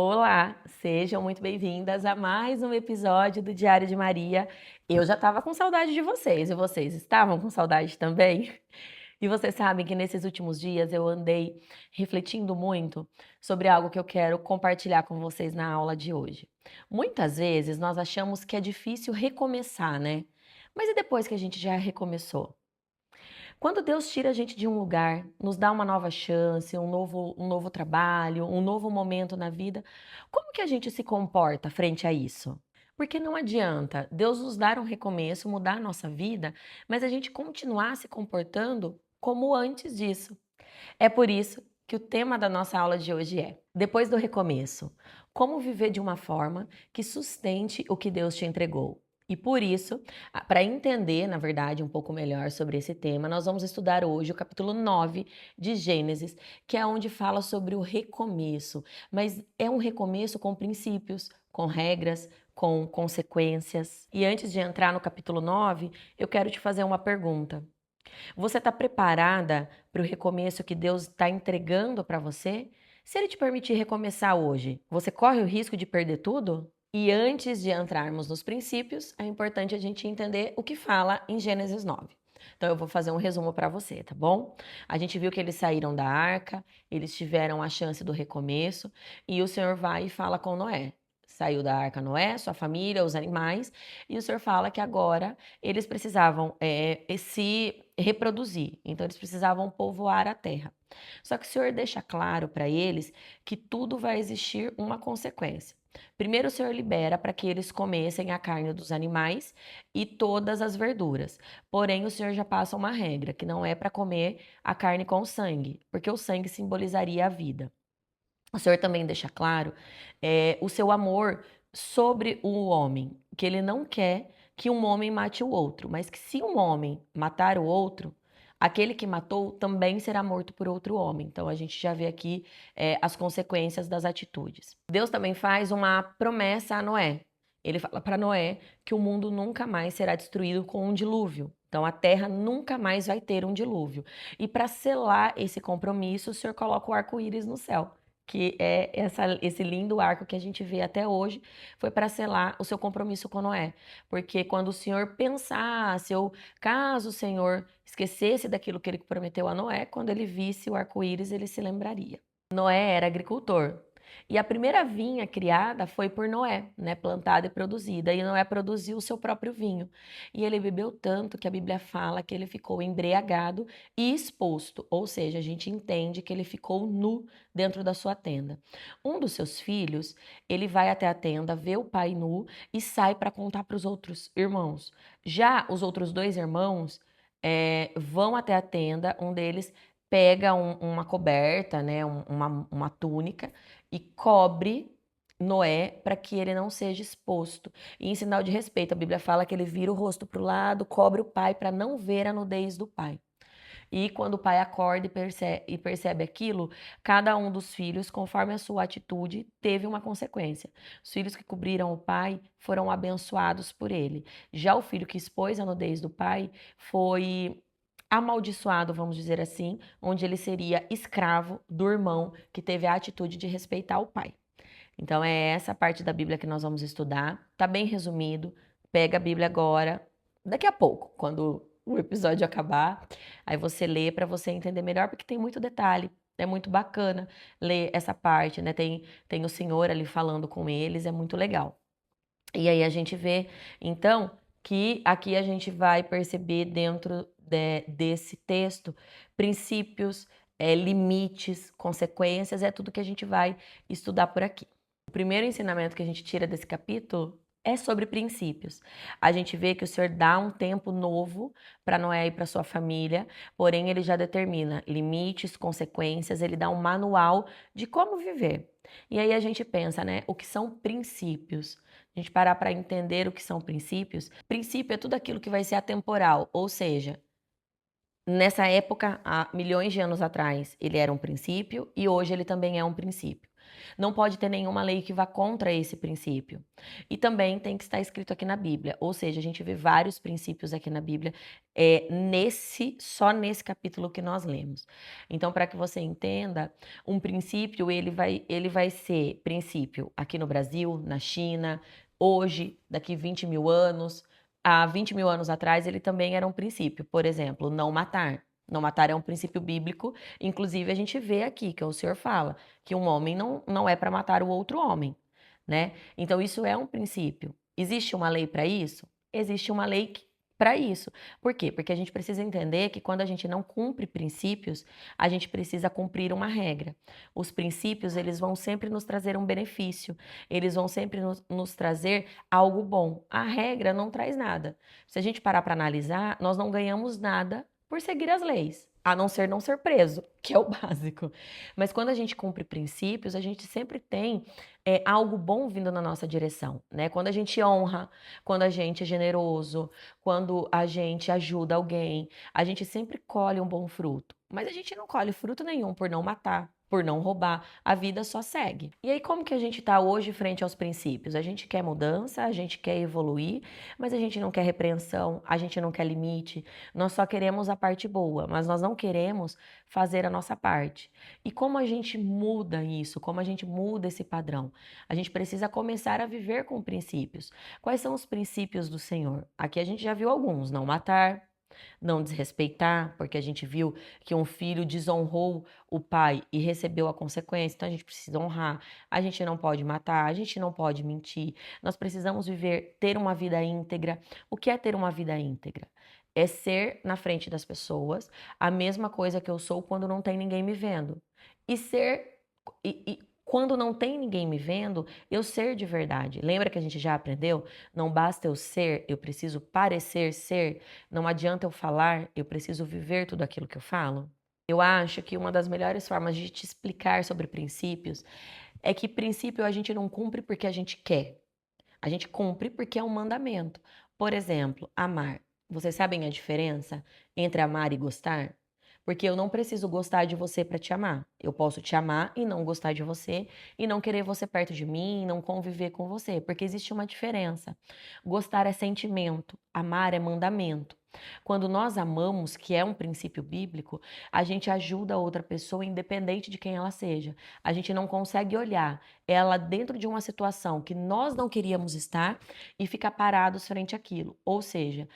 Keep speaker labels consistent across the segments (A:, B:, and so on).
A: Olá, sejam muito bem-vindas a mais um episódio do Diário de Maria. Eu já estava com saudade de vocês e vocês estavam com saudade também? E vocês sabem que nesses últimos dias eu andei refletindo muito sobre algo que eu quero compartilhar com vocês na aula de hoje. Muitas vezes nós achamos que é difícil recomeçar, né? Mas e depois que a gente já recomeçou? Quando Deus tira a gente de um lugar, nos dá uma nova chance, um novo trabalho, um novo momento na vida, como que a gente se comporta frente a isso? Porque não adianta Deus nos dar um recomeço, mudar a nossa vida, mas a gente continuar se comportando como antes disso. É por isso que o tema da nossa aula de hoje é: depois do recomeço, como viver de uma forma que sustente o que Deus te entregou. E por isso, para entender, na verdade, um pouco melhor sobre esse tema, nós vamos estudar hoje o capítulo 9 de Gênesis, que é onde fala sobre o recomeço. Mas é um recomeço com princípios, com regras, com consequências. E antes de entrar no capítulo 9, eu quero te fazer uma pergunta. Você está preparada para o recomeço que Deus está entregando para você? Se Ele te permitir recomeçar hoje, você corre o risco de perder tudo? E antes de entrarmos nos princípios, é importante a gente entender o que fala em Gênesis 9. Então eu vou fazer um resumo para você, tá bom? A gente viu que eles saíram da arca, eles tiveram a chance do recomeço, e o Senhor vai e fala com Noé. Saiu da arca Noé, sua família, os animais, e o Senhor fala que agora eles precisavam se reproduzir, então eles precisavam povoar a terra. Só que o Senhor deixa claro para eles que tudo vai existir uma consequência. Primeiro, o Senhor libera para que eles comessem a carne dos animais e todas as verduras. Porém, o Senhor já passa uma regra, que não é para comer a carne com sangue, porque o sangue simbolizaria a vida. O Senhor também deixa claro o seu amor sobre o homem, que ele não quer que um homem mate o outro, mas que se um homem matar o outro, aquele que matou também será morto por outro homem. Então a gente já vê aqui as consequências das atitudes. Deus também faz uma promessa a Noé. Ele fala para Noé que o mundo nunca mais será destruído com um dilúvio. Então a terra nunca mais vai ter um dilúvio. E para selar esse compromisso, o Senhor coloca o arco-íris no céu, que é esse lindo arco que a gente vê até hoje, foi para selar o seu compromisso com Noé. Porque quando o Senhor pensasse, ou caso o Senhor esquecesse daquilo que ele prometeu a Noé, quando ele visse o arco-íris, ele se lembraria. Noé era agricultor. E a primeira vinha criada foi por Noé, né, plantada e produzida. E Noé produziu o seu próprio vinho. E ele bebeu tanto que a Bíblia fala que ele ficou embriagado e exposto. Ou seja, a gente entende que ele ficou nu dentro da sua tenda. Um dos seus filhos, ele vai até a tenda, vê o pai nu e sai para contar para os outros irmãos. Já os outros dois irmãos vão até a tenda, um deles pega uma coberta, né, uma túnica e cobre Noé para que ele não seja exposto. E em sinal de respeito, a Bíblia fala que ele vira o rosto para o lado, cobre o pai para não ver a nudez do pai. E quando o pai acorda e percebe aquilo, cada um dos filhos, conforme a sua atitude, teve uma consequência. Os filhos que cobriram o pai foram abençoados por ele. Já o filho que expôs a nudez do pai foi amaldiçoado, vamos dizer assim, onde ele seria escravo do irmão que teve a atitude de respeitar o pai. Então é essa parte da Bíblia que nós vamos estudar. Tá bem resumido. Pega a Bíblia agora, daqui a pouco, quando o episódio acabar, aí você lê para você entender melhor, porque tem muito detalhe. É muito bacana ler essa parte, né? Tem o Senhor ali falando com eles, é muito legal. E aí a gente vê, então, que aqui a gente vai perceber dentro desse texto princípios, limites, consequências, é tudo que a gente vai estudar por aqui. O primeiro ensinamento que a gente tira desse capítulo é sobre princípios. A gente vê que o Senhor dá um tempo novo para Noé e para sua família, porém ele já determina limites, consequências, ele dá um manual de como viver. E aí a gente pensa, né, o que são princípios? A gente parar para entender o que são princípios. Princípio é tudo aquilo que vai ser atemporal, ou seja, nessa época, há milhões de anos atrás, ele era um princípio e hoje ele também é um princípio. Não pode ter nenhuma lei que vá contra esse princípio. E também tem que estar escrito aqui na Bíblia, ou seja, a gente vê vários princípios aqui na Bíblia, só nesse capítulo que nós lemos. Então, para que você entenda, um princípio, ele vai ser princípio aqui no Brasil, na China, hoje, daqui 20 mil anos. Há 20 mil anos atrás, ele também era um princípio. Por exemplo, não matar. Não matar é um princípio bíblico. Inclusive, a gente vê aqui que o Senhor fala que um homem não é para matar o outro homem, né? Então, isso é um princípio. Existe uma lei para isso? Existe uma lei para isso. Por quê? Porque a gente precisa entender que quando a gente não cumpre princípios, a gente precisa cumprir uma regra. Os princípios, eles vão sempre nos trazer um benefício, eles vão sempre nos trazer algo bom. A regra não traz nada. Se a gente parar para analisar, nós não ganhamos nada por seguir as leis, a não ser preso, que é o básico. Mas quando a gente cumpre princípios, a gente sempre tem algo bom vindo na nossa direção, né? Quando a gente honra, quando a gente é generoso, quando a gente ajuda alguém, a gente sempre colhe um bom fruto. Mas a gente não colhe fruto nenhum por não matar, por não roubar, a vida só segue. E aí, como que a gente está hoje frente aos princípios? A gente quer mudança, a gente quer evoluir, mas a gente não quer repreensão, a gente não quer limite, nós só queremos a parte boa, mas nós não queremos fazer a nossa parte. E como a gente muda isso? Como a gente muda esse padrão? A gente precisa começar a viver com princípios. Quais são os princípios do Senhor? Aqui a gente já viu alguns: não matar, não desrespeitar, porque a gente viu que um filho desonrou o pai e recebeu a consequência, então a gente precisa honrar. A gente não pode matar, a gente não pode mentir. Nós precisamos ter uma vida íntegra. O que é ter uma vida íntegra? É ser na frente das pessoas a mesma coisa que eu sou quando não tem ninguém me vendo. E ser quando não tem ninguém me vendo, eu ser de verdade. Lembra que a gente já aprendeu? Não basta eu ser, eu preciso parecer ser. Não adianta eu falar, eu preciso viver tudo aquilo que eu falo. Eu acho que uma das melhores formas de te explicar sobre princípios é que princípio a gente não cumpre porque a gente quer. A gente cumpre porque é um mandamento. Por exemplo, amar. Vocês sabem a diferença entre amar e gostar? Porque eu não preciso gostar de você para te amar. Eu posso te amar e não gostar de você, e não querer você perto de mim, não conviver com você, porque existe uma diferença. Gostar é sentimento, amar é mandamento. Quando nós amamos, que é um princípio bíblico, a gente ajuda a outra pessoa independente de quem ela seja. A gente não consegue olhar ela dentro de uma situação que nós não queríamos estar e ficar parados frente àquilo. Ou seja,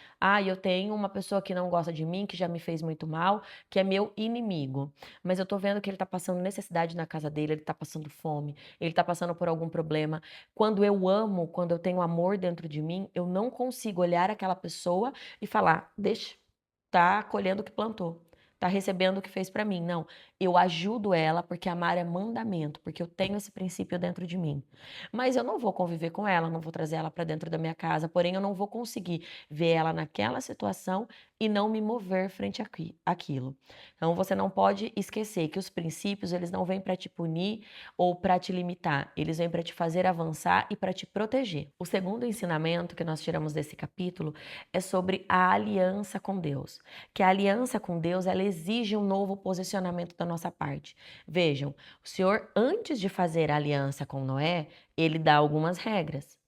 A: eu tenho uma pessoa que não gosta de mim, que já me fez muito mal, que é meu inimigo. Mas eu tô vendo que ele tá passando necessidade na casa dele, ele tá passando fome, ele tá passando por algum problema. Quando eu amo, quando eu tenho amor dentro de mim, eu não consigo olhar aquela pessoa e falar: deixa, tá colhendo o que plantou, tá recebendo o que fez para mim. Não, eu ajudo ela porque amar é mandamento, porque eu tenho esse princípio dentro de mim. Mas eu não vou conviver com ela, não vou trazer ela para dentro da minha casa, porém eu não vou conseguir ver ela naquela situação e não me mover frente àquilo. Então você não pode esquecer que os princípios, eles não vêm para te punir ou para te limitar, eles vêm para te fazer avançar e para te proteger. O segundo ensinamento que nós tiramos desse capítulo é sobre a aliança com Deus, que a aliança com Deus, ela exige um novo posicionamento da nossa parte. Vejam, o Senhor, antes de fazer a aliança com Noé, ele dá algumas regras.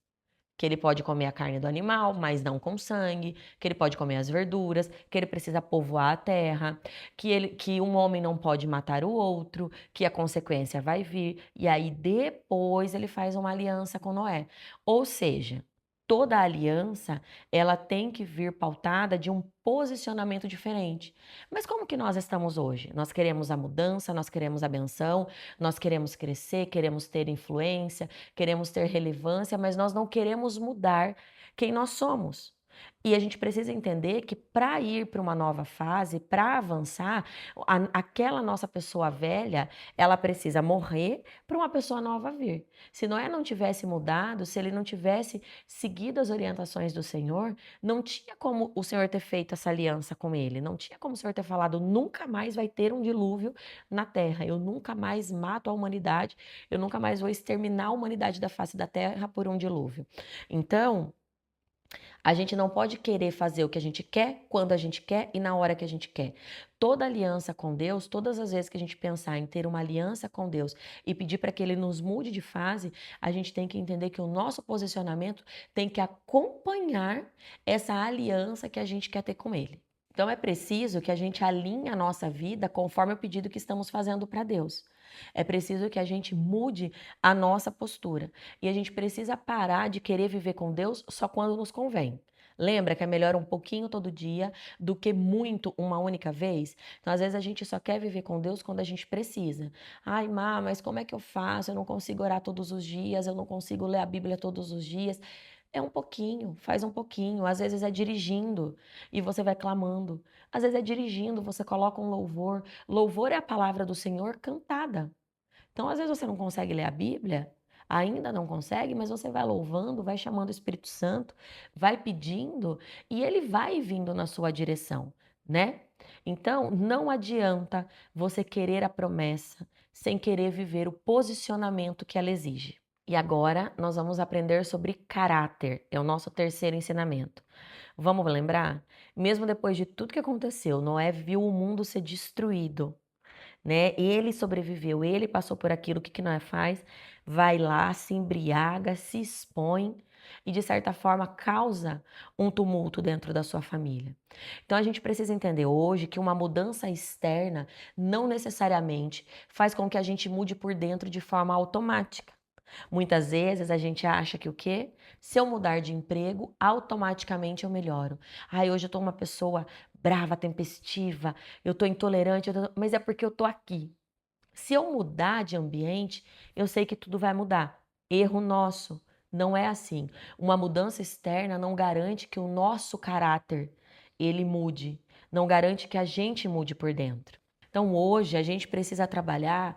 A: Que ele pode comer a carne do animal, mas não com sangue, que ele pode comer as verduras, que ele precisa povoar a terra, que um homem não pode matar o outro, que a consequência vai vir, e aí depois ele faz uma aliança com Noé. Ou seja, toda aliança, ela tem que vir pautada de um posicionamento diferente. Mas como que nós estamos hoje? Nós queremos a mudança, nós queremos a benção, nós queremos crescer, queremos ter influência, queremos ter relevância, mas nós não queremos mudar quem nós somos. E a gente precisa entender que para ir para uma nova fase, para avançar, aquela nossa pessoa velha, ela precisa morrer para uma pessoa nova vir. Se Noé não tivesse mudado, se ele não tivesse seguido as orientações do Senhor, não tinha como o Senhor ter feito essa aliança com ele, não tinha como o Senhor ter falado: nunca mais vai ter um dilúvio na terra, eu nunca mais mato a humanidade, eu nunca mais vou exterminar a humanidade da face da terra por um dilúvio. Então, A gente não pode querer fazer o que a gente quer, quando a gente quer e na hora que a gente quer. Toda aliança com Deus, todas as vezes que a gente pensar em ter uma aliança com Deus e pedir para que Ele nos mude de fase, a gente tem que entender que o nosso posicionamento tem que acompanhar essa aliança que a gente quer ter com Ele. Então é preciso que a gente alinhe a nossa vida conforme o pedido que estamos fazendo para Deus. É preciso que a gente mude a nossa postura. E a gente precisa parar de querer viver com Deus só quando nos convém. Lembra que é melhor um pouquinho todo dia do que muito uma única vez? Então, às vezes, a gente só quer viver com Deus quando a gente precisa. Ai, Má, mas como é que eu faço? Eu não consigo orar todos os dias, eu não consigo ler a Bíblia todos os dias. É um pouquinho, faz um pouquinho. Às vezes é dirigindo e você vai clamando. Às vezes é dirigindo, você coloca um louvor. Louvor é a palavra do Senhor cantada. Então, às vezes você não consegue ler a Bíblia, ainda não consegue, mas você vai louvando, vai chamando o Espírito Santo, vai pedindo e ele vai vindo na sua direção, né? Então, não adianta você querer a promessa sem querer viver o posicionamento que ela exige. E agora nós vamos aprender sobre caráter, é o nosso terceiro ensinamento. Vamos lembrar? Mesmo depois de tudo que aconteceu, Noé viu o mundo ser destruído, né? Ele sobreviveu, ele passou por aquilo, o que Noé faz? Vai lá, se embriaga, se expõe e, de certa forma, causa um tumulto dentro da sua família. Então, a gente precisa entender hoje que uma mudança externa não necessariamente faz com que a gente mude por dentro de forma automática. Muitas vezes a gente acha que o quê? Se eu mudar de emprego, automaticamente eu melhoro. Ai, hoje eu tô uma pessoa brava, tempestiva, eu tô intolerante, mas é porque eu tô aqui. Se eu mudar de ambiente, eu sei que tudo vai mudar. Erro nosso. Não é assim. Uma mudança externa não garante que o nosso caráter ele mude, não garante que a gente mude por dentro. Então hoje a gente precisa trabalhar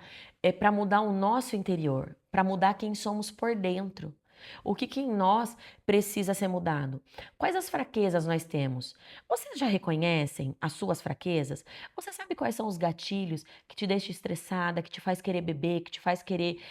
A: para mudar o nosso interior, para mudar quem somos por dentro. O que em nós precisa ser mudado? Quais as fraquezas nós temos? Vocês já reconhecem as suas fraquezas? Você sabe quais são os gatilhos que te deixam estressada, que te faz querer beber, que te faz querer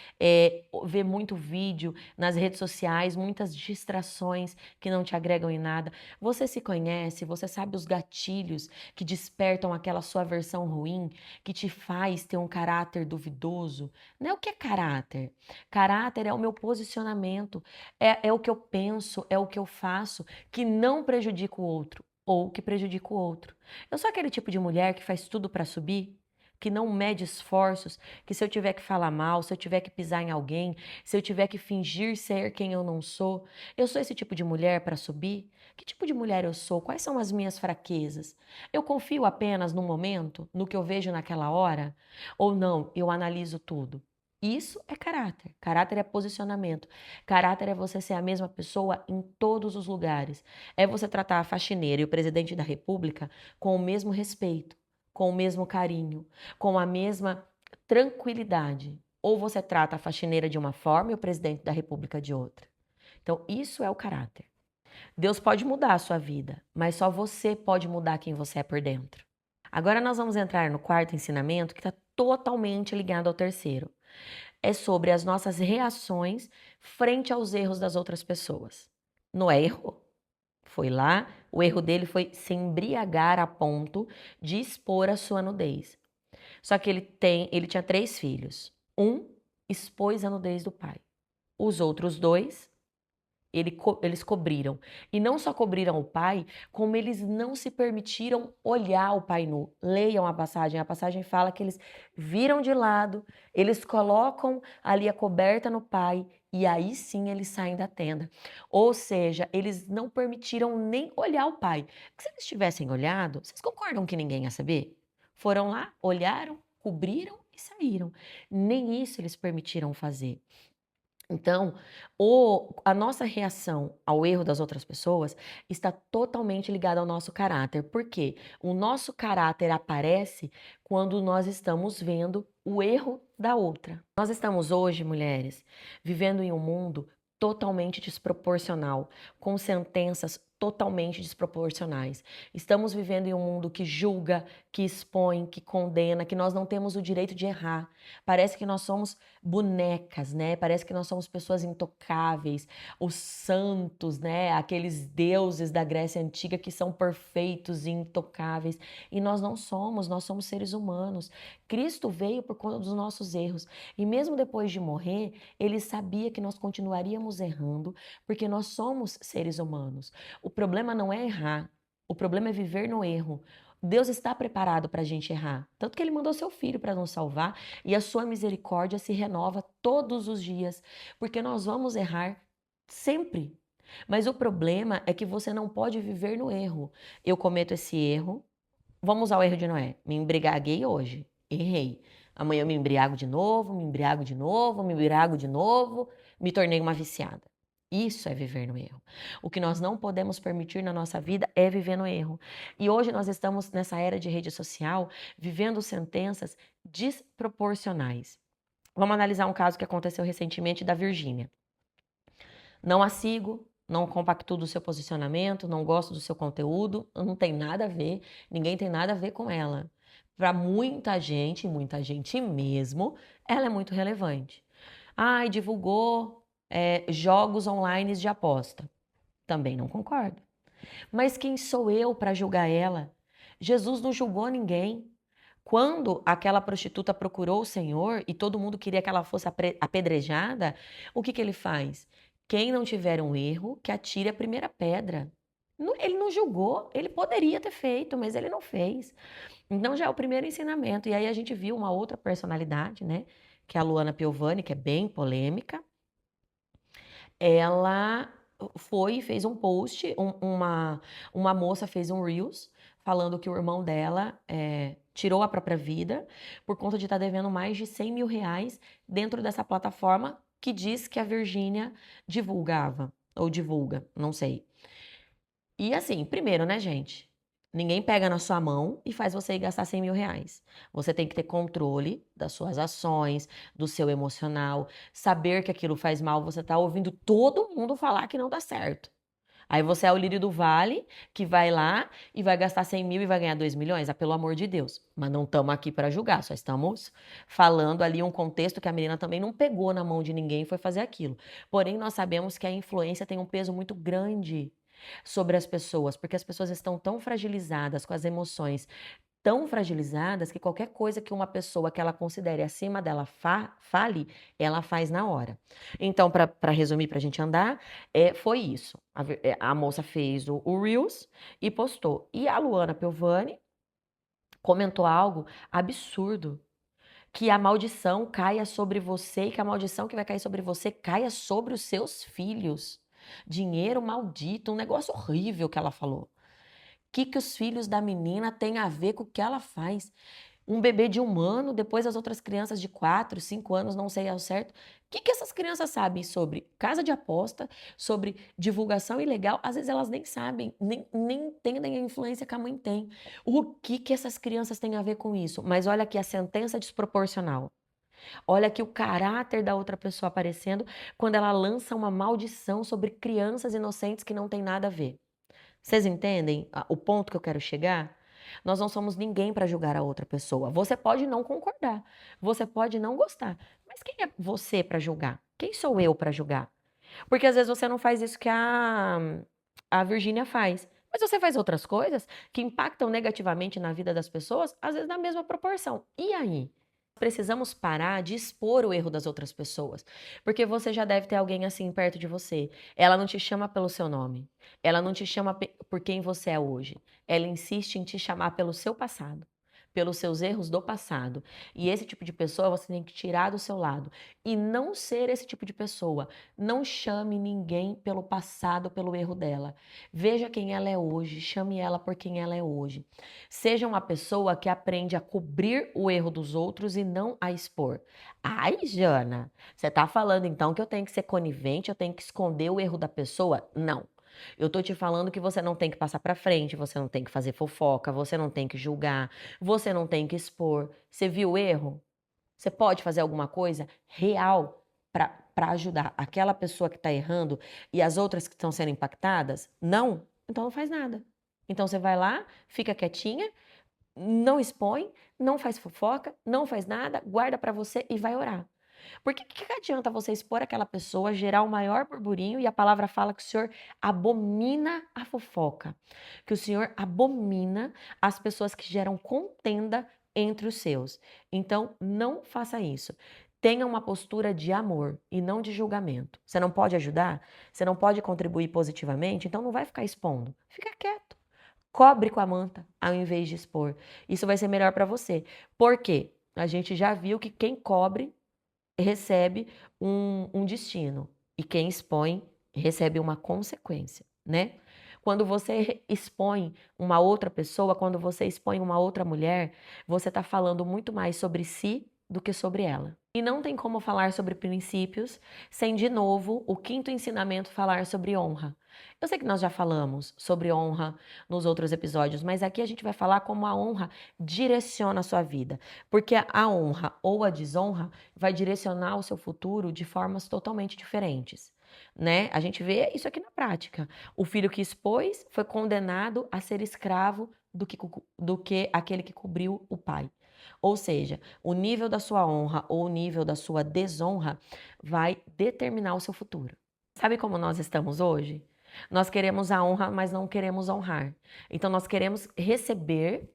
A: ver muito vídeo nas redes sociais, muitas distrações que não te agregam em nada? Você se conhece? Você sabe os gatilhos que despertam aquela sua versão ruim, que te faz ter um caráter duvidoso? Não é o que é caráter? Caráter é o meu posicionamento, é o que eu penso, é o que eu faço, que não prejudica o outro ou que prejudica o outro. Eu sou aquele tipo de mulher que faz tudo para subir, que não mede esforços, que se eu tiver que falar mal, se eu tiver que pisar em alguém, se eu tiver que fingir ser quem eu não sou, eu sou esse tipo de mulher para subir? Que tipo de mulher eu sou? Quais são as minhas fraquezas? Eu confio apenas no momento, no que eu vejo naquela hora? Ou não, eu analiso tudo? Isso é caráter. Caráter é posicionamento. Caráter é você ser a mesma pessoa em todos os lugares. É você tratar a faxineira e o presidente da República com o mesmo respeito, com o mesmo carinho, com a mesma tranquilidade. Ou você trata a faxineira de uma forma e o presidente da República de outra. Então, isso é o caráter. Deus pode mudar a sua vida, mas só você pode mudar quem você é por dentro. Agora nós vamos entrar no quarto ensinamento que está totalmente ligado ao terceiro. É sobre as nossas reações frente aos erros das outras pessoas. Noé errou. Foi lá, o erro dele foi se embriagar a ponto de expor a sua nudez. Só que ele tinha 3 filhos. Um expôs a nudez do pai. Os outros 2 eles cobriram. E não só cobriram o pai, como eles não se permitiram olhar o pai nu. Leiam a passagem fala que eles viram de lado, eles colocam ali a coberta no pai e aí sim eles saem da tenda. Ou seja, eles não permitiram nem olhar o pai. Porque se eles tivessem olhado, vocês concordam que ninguém ia saber? Foram lá, olharam, cobriram e saíram. Nem isso eles permitiram fazer. Então, a nossa reação ao erro das outras pessoas está totalmente ligada ao nosso caráter. Por quê? O nosso caráter aparece quando nós estamos vendo o erro da outra. Nós estamos hoje, mulheres, vivendo em um mundo totalmente desproporcional, com sentenças totalmente desproporcionais. Estamos vivendo em um mundo que julga, que expõe, que condena, que nós não temos o direito de errar. Parece que nós somos bonecas, né? Parece que nós somos pessoas intocáveis, os santos, né? Aqueles deuses da Grécia Antiga que são perfeitos e intocáveis. E nós não somos, nós somos seres humanos. Cristo veio por conta dos nossos erros. E mesmo depois de morrer, ele sabia que nós continuaríamos errando, porque nós somos seres humanos. O problema não é errar, o problema é viver no erro. Deus está preparado para a gente errar. Tanto que ele mandou seu filho para nos salvar e a sua misericórdia se renova todos os dias, porque nós vamos errar sempre. Mas o problema é que você não pode viver no erro. Eu cometo esse erro. Vamos usar o erro de Noé. Me embriaguei hoje. Errei. Amanhã eu me embriago de novo, me embriago de novo, me embriago de novo, me tornei uma viciada. Isso é viver no erro. O que nós não podemos permitir na nossa vida é viver no erro. E hoje nós estamos nessa era de rede social vivendo sentenças desproporcionais. Vamos analisar um caso que aconteceu recentemente da Virgínia. Não a sigo, não compactuo do seu posicionamento, não gosto do seu conteúdo, não tem nada a ver, ninguém tem nada a ver com ela. Para muita gente mesmo, ela é muito relevante. Ai, divulgou jogos online de aposta. Também não concordo. Mas quem sou eu para julgar ela? Jesus não julgou ninguém. Quando aquela prostituta procurou o Senhor e todo mundo queria que ela fosse apedrejada, o que ele faz? Quem não tiver um erro, que atire a primeira pedra. Ele não julgou, ele poderia ter feito, mas ele não fez. Então já é o primeiro ensinamento. E aí a gente viu uma outra personalidade, né? Que é a Luana Piovani, que é bem polêmica. Ela foi e fez um post, uma moça fez um Reels falando que o irmão dela tirou a própria vida por conta de estar devendo mais de 100 mil reais dentro dessa plataforma que diz que a Virgínia divulgava, ou divulga, não sei. E assim, primeiro, né, gente? Ninguém pega na sua mão e faz você ir gastar 100 mil reais. Você tem que ter controle das suas ações, do seu emocional, saber que aquilo faz mal. Você tá ouvindo todo mundo falar que não dá certo. Aí você é o lírio do vale que vai lá e vai gastar 100 mil e vai ganhar 2 milhões. Ah, pelo amor de Deus. Mas não estamos aqui para julgar, só estamos falando ali um contexto que a menina também não pegou na mão de ninguém e foi fazer aquilo. Porém, nós sabemos que a influência tem um peso muito grande sobre as pessoas, porque as pessoas estão tão fragilizadas com as emoções, tão fragilizadas que qualquer coisa que uma pessoa que ela considere acima dela fale, ela faz na hora. Então, para resumir, para a gente andar, foi isso. A moça fez o Reels e postou. E a Luana Piovani comentou algo absurdo. Que a maldição caia sobre você e que a maldição que vai cair sobre você caia sobre os seus filhos. Dinheiro maldito, um negócio horrível que ela falou. O que os filhos da menina têm a ver com o que ela faz? Um bebê de 1 ano, depois as outras crianças de 4, 5 anos, não sei ao certo. O que essas crianças sabem sobre casa de aposta, sobre divulgação ilegal? Às vezes elas nem sabem, nem entendem a influência que a mãe tem. O que essas crianças têm a ver com isso? Mas olha aqui a sentença desproporcional. Olha aqui o caráter da outra pessoa aparecendo quando ela lança uma maldição sobre crianças inocentes que não tem nada a ver. Vocês entendem o ponto que eu quero chegar? Nós não somos ninguém para julgar a outra pessoa. Você pode não concordar, você pode não gostar, mas quem é você para julgar? Quem sou eu para julgar? Porque às vezes você não faz isso que a Virgínia faz. Mas você faz outras coisas que impactam negativamente na vida das pessoas, às vezes na mesma proporção. E aí? Precisamos parar de expor o erro das outras pessoas, porque você já deve ter alguém assim perto de você. Ela não te chama pelo seu nome, ela não te chama por quem você é hoje. Ela insiste em te chamar pelo seu passado, pelos seus erros do passado. E esse tipo de pessoa você tem que tirar do seu lado e não ser esse tipo de pessoa. Não chame ninguém pelo passado, pelo erro dela. Veja quem ela é hoje, chame ela por quem ela é hoje. Seja uma pessoa que aprende a cobrir o erro dos outros e não a expor. Ai, Jana, você tá falando então que eu tenho que ser conivente, eu tenho que esconder o erro da pessoa? Não. Eu tô te falando que você não tem que passar pra frente, você não tem que fazer fofoca, você não tem que julgar, você não tem que expor. Você viu o erro? Você pode fazer alguma coisa real para ajudar aquela pessoa que está errando e as outras que estão sendo impactadas? Não? então não faz nada. Então você vai lá, fica quietinha, não expõe, não faz fofoca, não faz nada, guarda pra você e vai orar. Porque o que que adianta você expor aquela pessoa, gerar o maior burburinho e a palavra fala que o Senhor abomina a fofoca, que o Senhor abomina as pessoas que geram contenda entre os seus. Então, não faça isso. Tenha uma postura de amor e não de julgamento. Você não pode ajudar? Você não pode contribuir positivamente? Então não vai ficar expondo. Fica quieto. Cobre com a manta ao invés de expor. Isso vai ser melhor para você. Por quê? A gente já viu que quem cobre recebe um destino e quem expõe recebe uma consequência, né? Quando você expõe uma outra pessoa, quando você expõe uma outra mulher, você está falando muito mais sobre si do que sobre ela. E não tem como falar sobre princípios sem, de novo, o quinto ensinamento falar sobre honra. Eu sei que nós já falamos sobre honra nos outros episódios, mas aqui a gente vai falar como a honra direciona a sua vida. Porque a honra ou a desonra vai direcionar o seu futuro de formas totalmente diferentes, né? A gente vê isso aqui na prática. O filho que expôs foi condenado a ser escravo do que aquele que cobriu o pai. Ou seja, o nível da sua honra ou o nível da sua desonra vai determinar o seu futuro. Sabe como nós estamos hoje? Nós queremos a honra, mas não queremos honrar. Então nós queremos receber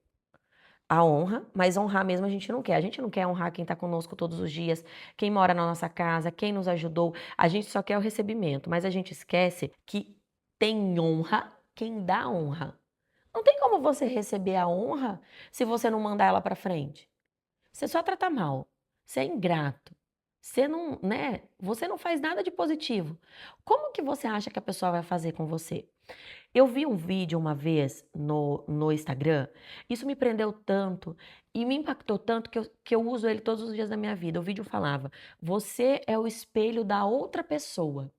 A: a honra, mas honrar mesmo a gente não quer. A gente não quer honrar quem está conosco todos os dias, quem mora na nossa casa, quem nos ajudou. A gente só quer o recebimento, mas a gente esquece que tem honra quem dá honra. Não tem como você receber a honra se você não mandar ela para frente. Você só trata mal. Você é ingrato. Você não, né? Você não faz nada de positivo. Como que você acha que a pessoa vai fazer com você? Eu vi um vídeo uma vez no Instagram, isso me prendeu tanto e me impactou tanto que eu uso ele todos os dias da minha vida. O vídeo falava: você é o espelho da outra pessoa.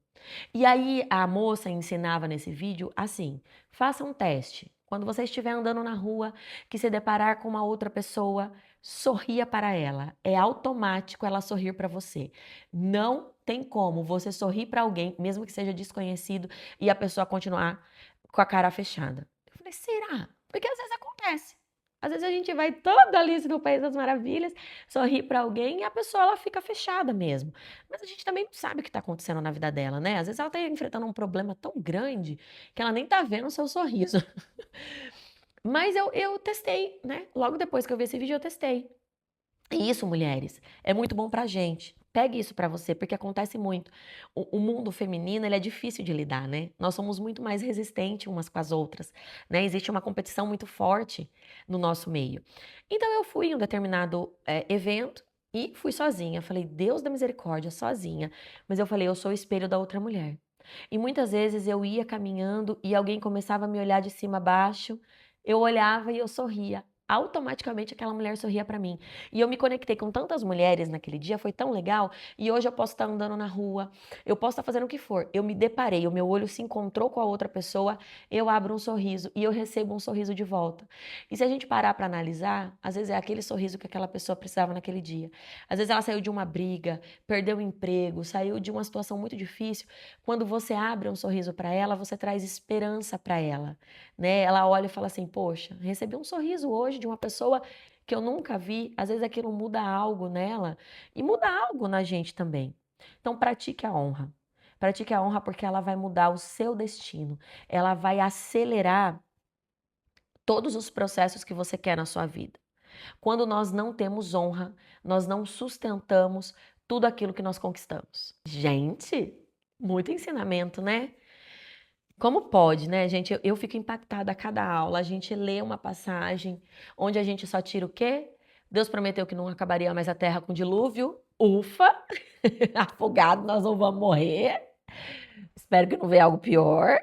A: E aí a moça ensinava nesse vídeo assim: faça um teste. Quando você estiver andando na rua, que se deparar com uma outra pessoa, sorria para ela. É automático ela sorrir para você. Não tem como você sorrir para alguém, mesmo que seja desconhecido, e a pessoa continuar com a cara fechada. Eu falei, será? Porque às vezes acontece. Às vezes a gente vai toda Alice no País das Maravilhas, sorrir para alguém e a pessoa ela fica fechada mesmo. Mas a gente também não sabe o que está acontecendo na vida dela, né? Às vezes ela está enfrentando um problema tão grande que ela nem tá vendo o seu sorriso. Mas eu testei, né? Logo depois que eu vi esse vídeo, eu testei. E isso, mulheres, é muito bom pra gente. Pegue isso pra você, porque acontece muito. O mundo feminino, ele é difícil de lidar, né? Nós somos muito mais resistentes umas com as outras, né? Existe uma competição muito forte no nosso meio. Então, eu fui em um determinado evento e fui sozinha. Falei, Deus da misericórdia, sozinha. Mas eu falei, eu sou o espelho da outra mulher. E muitas vezes eu ia caminhando e alguém começava a me olhar de cima a baixo, eu olhava e eu sorria. Automaticamente aquela mulher sorria pra mim. E eu me conectei com tantas mulheres naquele dia, foi tão legal. E hoje eu posso estar andando na rua, eu posso estar fazendo o que for. Eu me deparei, o meu olho se encontrou com a outra pessoa, eu abro um sorriso e eu recebo um sorriso de volta. E se a gente parar para analisar, às vezes é aquele sorriso que aquela pessoa precisava naquele dia. Às vezes ela saiu de uma briga, perdeu o emprego, saiu de uma situação muito difícil. Quando você abre um sorriso para ela, você traz esperança para ela, né? Ela olha e fala assim: "Poxa, recebi um sorriso hoje de uma pessoa que eu nunca vi". Às vezes aquilo muda algo nela e muda algo na gente também. Então pratique a honra. Pratique a honra porque ela vai mudar o seu destino. Ela vai acelerar todos os processos que você quer na sua vida. Quando nós não temos honra, nós não sustentamos tudo aquilo que nós conquistamos. Gente, muito ensinamento, né? Como pode, né, gente? Eu fico impactada a cada aula. A gente lê uma passagem onde a gente só tira o quê? Deus prometeu que não acabaria mais a terra com dilúvio. Ufa! Afogado, nós não vamos morrer. Espero que não venha algo pior.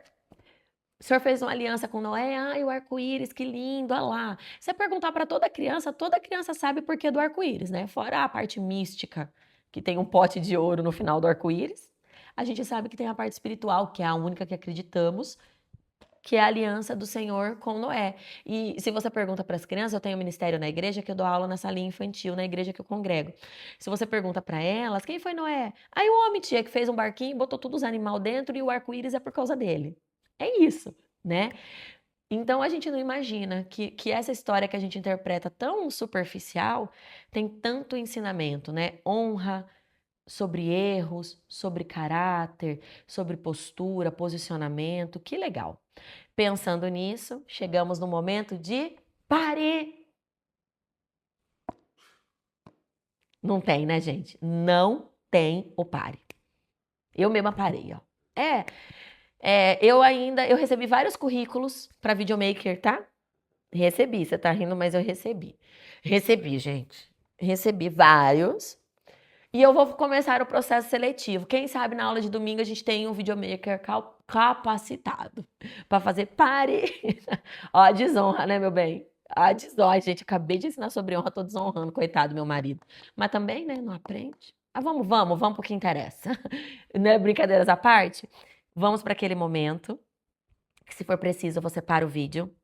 A: O senhor fez uma aliança com Noé, ai, o arco-íris, que lindo, olha lá. Você perguntar para toda criança sabe por que do arco-íris, né? Fora a parte mística, que tem um pote de ouro no final do arco-íris, a gente sabe que tem a parte espiritual, que é a única que acreditamos, que é a aliança do Senhor com Noé. E se você pergunta para as crianças, eu tenho um ministério na igreja que eu dou aula nessa linha infantil, na igreja que eu congrego. Se você pergunta para elas, quem foi Noé? Aí o homem, tia, que fez um barquinho, botou todos os animais dentro e o arco-íris é por causa dele. É isso. né? Então a gente não imagina que essa história que a gente interpreta tão superficial tem tanto ensinamento, né? Honra sobre erros, sobre caráter, sobre postura, posicionamento. Que legal. Pensando nisso, chegamos no momento de pare. Não tem, né, gente? Não tem o pare. Eu mesma parei, ó. Eu recebi vários currículos para videomaker, tá? Recebi, você tá rindo, mas eu recebi. Recebi, gente. Recebi vários. E eu vou começar o processo seletivo. Quem sabe na aula de domingo a gente tem um videomaker capacitado para fazer pare. Ó, a desonra, né, meu bem? A desonra. Ai, gente, acabei de ensinar sobre honra, tô desonrando, coitado, meu marido. Mas também, né, não aprende. Ah, vamos pro que interessa. Né, brincadeiras à parte? Vamos para aquele momento que, se for preciso, você para o vídeo,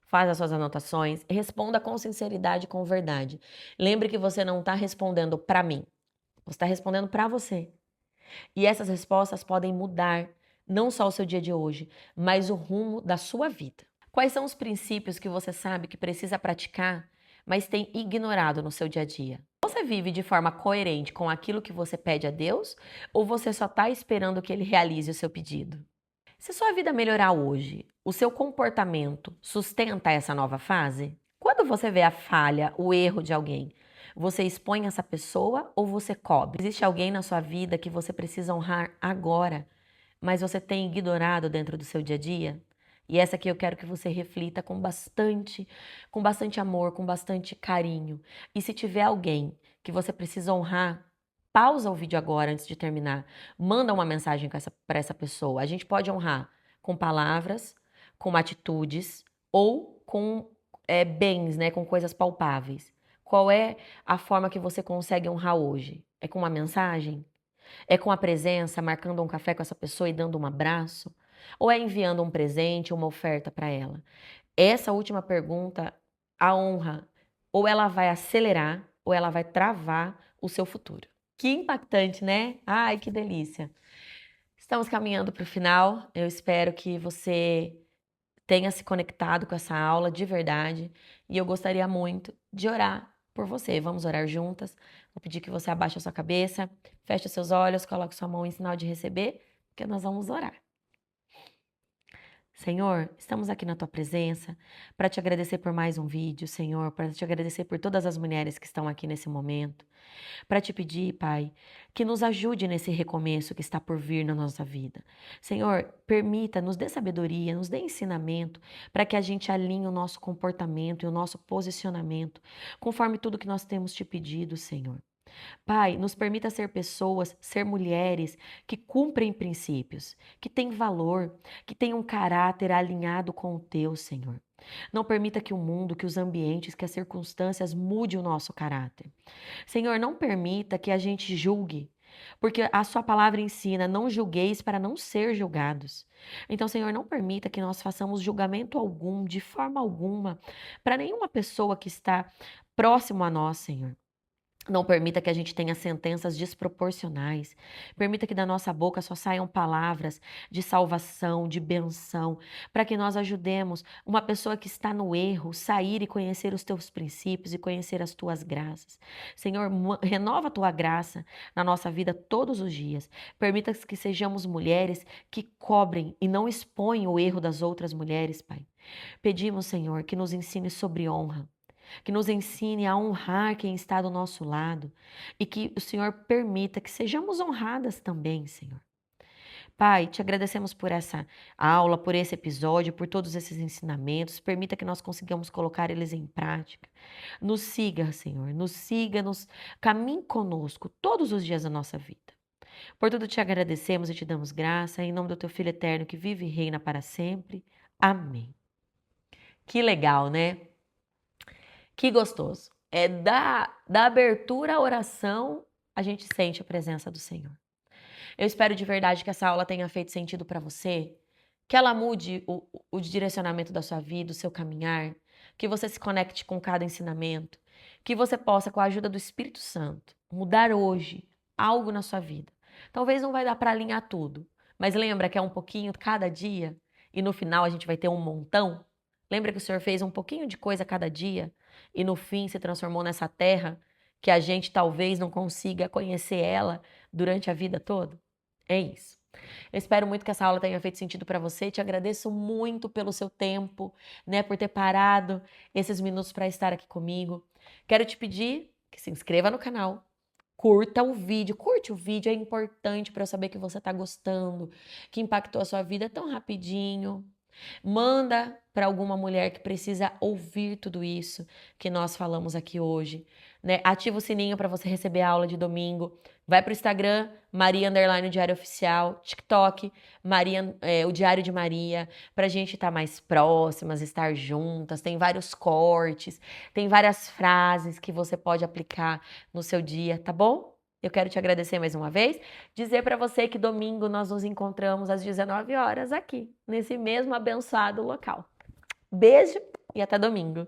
A: faz as suas anotações, responda com sinceridade e com verdade. Lembre que você não está respondendo para mim, você está respondendo para você. E essas respostas podem mudar não só o seu dia de hoje, mas o rumo da sua vida. Quais são os princípios que você sabe que precisa praticar, mas tem ignorado no seu dia a dia? Você vive de forma coerente com aquilo que você pede a Deus, ou você só está esperando que Ele realize o seu pedido? Se sua vida melhorar hoje, o seu comportamento sustenta essa nova fase? Quando você vê a falha, o erro de alguém, você expõe essa pessoa ou você cobre? Existe alguém na sua vida que você precisa honrar agora, mas você tem ignorado dentro do seu dia a dia? E essa aqui eu quero que você reflita com bastante amor, com bastante carinho. E se tiver alguém que você precisa honrar, pausa o vídeo agora antes de terminar. Manda uma mensagem para essa pessoa. A gente pode honrar com palavras, com atitudes ou com bens, né, com coisas palpáveis. Qual é a forma que você consegue honrar hoje? É com uma mensagem? É com a presença, marcando um café com essa pessoa e dando um abraço? Ou é enviando um presente, uma oferta para ela? Essa última pergunta, a honra, ou ela vai acelerar, ou ela vai travar o seu futuro. Que impactante, né? Ai, que delícia. Estamos caminhando para o final. Eu espero que você tenha se conectado com essa aula de verdade. E eu gostaria muito de orar por você. Vamos orar juntas. Vou pedir que você abaixe a sua cabeça, feche os seus olhos, coloque sua mão em sinal de receber, porque nós vamos orar. Senhor, estamos aqui na tua presença para te agradecer por mais um vídeo, Senhor, para te agradecer por todas as mulheres que estão aqui nesse momento, para te pedir, Pai, que nos ajude nesse recomeço que está por vir na nossa vida. Senhor, permita, nos dê sabedoria, nos dê ensinamento para que a gente alinhe o nosso comportamento e o nosso posicionamento conforme tudo que nós temos te pedido, Senhor. Pai, nos permita ser pessoas, ser mulheres que cumprem princípios, que têm valor, que têm um caráter alinhado com o teu, Senhor. Não permita que o mundo, que os ambientes, que as circunstâncias mude o nosso caráter. Senhor, não permita que a gente julgue, porque a sua palavra ensina: não julgueis para não ser julgados. Então, Senhor, não permita que nós façamos julgamento algum, de forma alguma, para nenhuma pessoa que está próximo a nós, Senhor. Não permita que a gente tenha sentenças desproporcionais. Permita que da nossa boca só saiam palavras de salvação, de benção, para que nós ajudemos uma pessoa que está no erro sair e conhecer os teus princípios e conhecer as tuas graças. Senhor, renova a tua graça na nossa vida todos os dias. Permita que sejamos mulheres que cobrem e não expõem o erro das outras mulheres, Pai. Pedimos, Senhor, que nos ensine sobre honra, que nos ensine a honrar quem está do nosso lado e que o Senhor permita que sejamos honradas também, Senhor. Pai, te agradecemos por essa aula, por esse episódio, por todos esses ensinamentos. Permita que nós consigamos colocar eles em prática. Nos siga, Senhor, nos siga, caminhe conosco todos os dias da nossa vida. Por tudo te agradecemos e te damos graça, em nome do teu Filho eterno que vive e reina para sempre. Amém. Que legal, né? Que gostoso. É da abertura à oração, a gente sente a presença do Senhor. Eu espero de verdade que essa aula tenha feito sentido para você, que ela mude o direcionamento da sua vida, o seu caminhar, que você se conecte com cada ensinamento, que você possa, com a ajuda do Espírito Santo, mudar hoje algo na sua vida. Talvez não vai dar para alinhar tudo, mas lembra que é um pouquinho cada dia e no final a gente vai ter um montão? Lembra que o Senhor fez um pouquinho de coisa a cada dia e no fim se transformou nessa terra que a gente talvez não consiga conhecer ela durante a vida toda? É isso. Eu espero muito que essa aula tenha feito sentido para você. Te agradeço muito pelo seu tempo, né, por ter parado esses minutos para estar aqui comigo. Quero te pedir que se inscreva no canal, curta o vídeo, é importante para eu saber que você está gostando, que impactou a sua vida tão rapidinho. Manda para alguma mulher que precisa ouvir tudo isso que nós falamos aqui hoje, né? Ativa o sininho para você receber a aula de domingo. Vai pro Instagram, Maria _ Diário Oficial, TikTok, o Diário de Maria, pra gente estar mais próximas, estar juntas. Tem vários cortes, tem várias frases que você pode aplicar no seu dia, tá bom? Eu quero te agradecer mais uma vez, dizer para você que domingo nós nos encontramos às 19 horas aqui, nesse mesmo abençoado local. Beijo e até domingo.